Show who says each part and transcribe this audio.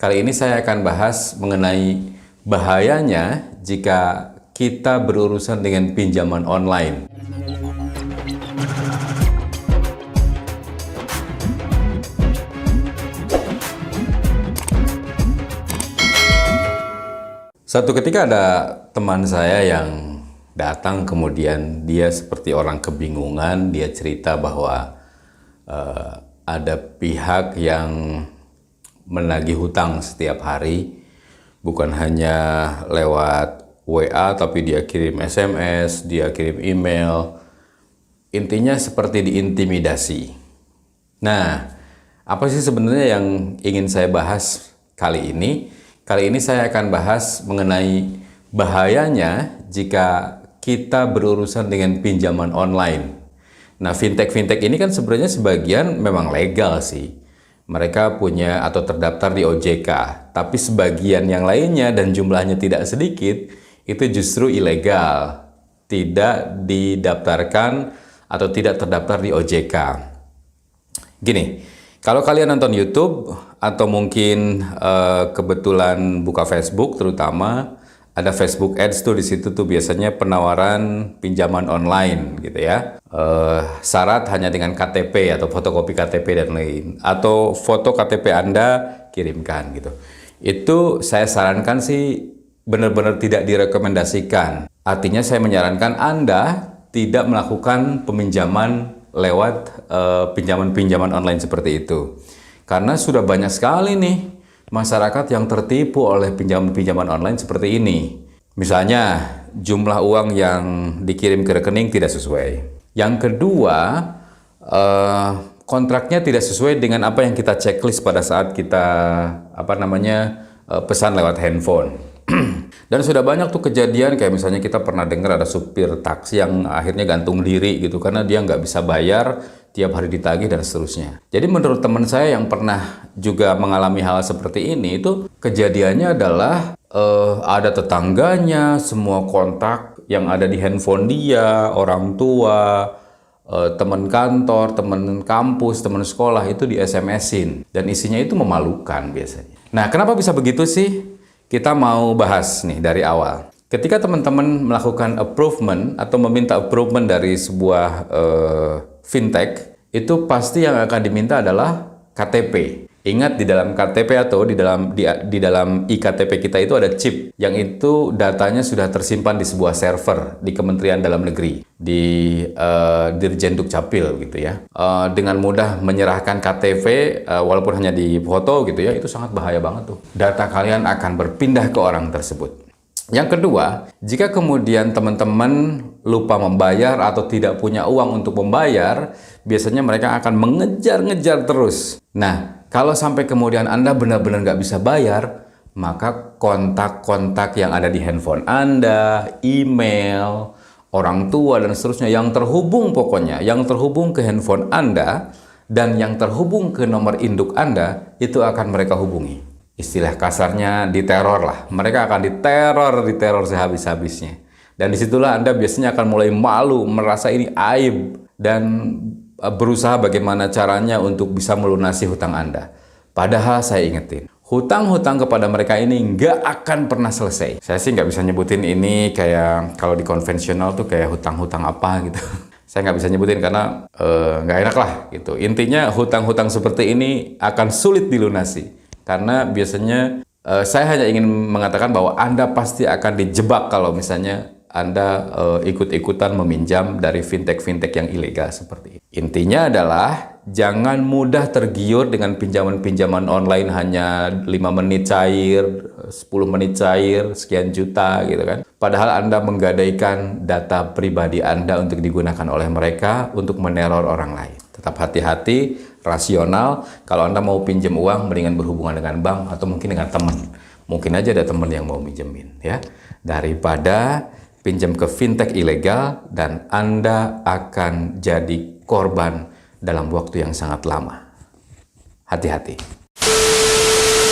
Speaker 1: Kali ini saya akan bahas mengenai bahayanya jika kita berurusan dengan pinjaman online. Suatu ketika ada teman saya yang datang, kemudian dia seperti orang kebingungan. Dia cerita bahwa ada pihak yang menagih hutang setiap hari, bukan hanya lewat WA, tapi dia kirim SMS, dia kirim email. Intinya seperti diintimidasi. Nah, apa sih sebenarnya yang ingin saya bahas kali ini? Kali ini saya akan bahas mengenai bahayanya jika kita berurusan dengan pinjaman online. Nah, fintech ini kan sebenarnya sebagian memang legal sih. Mereka punya atau terdaftar di OJK, tapi sebagian yang lainnya dan jumlahnya tidak sedikit itu justru ilegal, tidak didaftarkan atau tidak terdaftar di OJK. Gini, kalau kalian nonton YouTube atau mungkin kebetulan buka Facebook, terutama ada Facebook Ads tuh, di situ tuh biasanya penawaran pinjaman online gitu ya. Syarat hanya dengan KTP atau fotokopi KTP dan lain, atau foto KTP Anda kirimkan gitu. Itu saya sarankan sih benar-benar tidak direkomendasikan. Artinya saya menyarankan Anda tidak melakukan peminjaman lewat pinjaman-pinjaman online seperti itu. Karena sudah banyak sekali nih masyarakat yang tertipu oleh pinjaman-pinjaman online seperti ini. Misalnya, jumlah uang yang dikirim ke rekening tidak sesuai. Yang kedua, kontraknya tidak sesuai dengan apa yang kita checklist pada saat kita pesan lewat handphone. Dan sudah banyak tuh kejadian, kayak misalnya kita pernah dengar ada supir taksi yang akhirnya gantung diri gitu karena dia nggak bisa bayar, tiap hari ditagih dan seterusnya. Jadi menurut teman saya yang pernah juga mengalami hal seperti ini, itu kejadiannya adalah ada tetangganya, semua kontak yang ada di handphone dia, orang tua, teman kantor, teman kampus, teman sekolah itu di SMS-in. Dan isinya itu memalukan biasanya. Nah, kenapa bisa begitu sih? Kita mau bahas nih dari awal. Ketika teman-teman melakukan approvement atau meminta approvement dari sebuah fintech, itu pasti yang akan diminta adalah KTP. Ingat, di dalam KTP atau di dalam iKTP kita itu ada chip yang itu datanya sudah tersimpan di sebuah server di Kementerian Dalam Negeri, di Dirjen Dukcapil gitu ya. Dengan mudah menyerahkan KTP walaupun hanya di foto gitu ya, itu sangat bahaya banget tuh. Data kalian akan berpindah ke orang tersebut. Yang kedua, jika kemudian teman-teman lupa membayar atau tidak punya uang untuk membayar, biasanya mereka akan mengejar-ngejar terus. Nah, kalau sampai kemudian Anda benar-benar nggak bisa bayar, maka kontak-kontak yang ada di handphone Anda, email, orang tua, dan seterusnya, yang terhubung pokoknya, yang terhubung ke handphone Anda, dan yang terhubung ke nomor induk Anda, itu akan mereka hubungi. Istilah kasarnya diteror lah. Mereka akan diteror sehabis-habisnya. Dan disitulah Anda biasanya akan mulai malu, merasa ini aib, dan berusaha bagaimana caranya untuk bisa melunasi hutang Anda. Padahal saya ingetin, hutang-hutang kepada mereka ini nggak akan pernah selesai. Saya sih nggak bisa nyebutin ini kayak kalau di konvensional tuh kayak hutang-hutang apa gitu. Saya nggak bisa nyebutin karena nggak enak lah gitu. Intinya hutang-hutang seperti ini akan sulit dilunasi. Karena biasanya saya hanya ingin mengatakan bahwa Anda pasti akan dijebak kalau misalnya Anda ikut-ikutan meminjam dari fintech-fintech yang ilegal seperti ini. Intinya adalah jangan mudah tergiur dengan pinjaman-pinjaman online hanya 5 menit cair, 10 menit cair, sekian juta gitu kan. Padahal Anda menggadaikan data pribadi Anda untuk digunakan oleh mereka untuk meneror orang lain. Tetap hati-hati, rasional. Kalau Anda mau pinjam uang, mendingan berhubungan dengan bank atau mungkin dengan teman. Mungkin aja ada teman yang mau minjemin ya. Daripada pinjam ke fintech ilegal dan Anda akan jadi korban dalam waktu yang sangat lama. Hati-hati.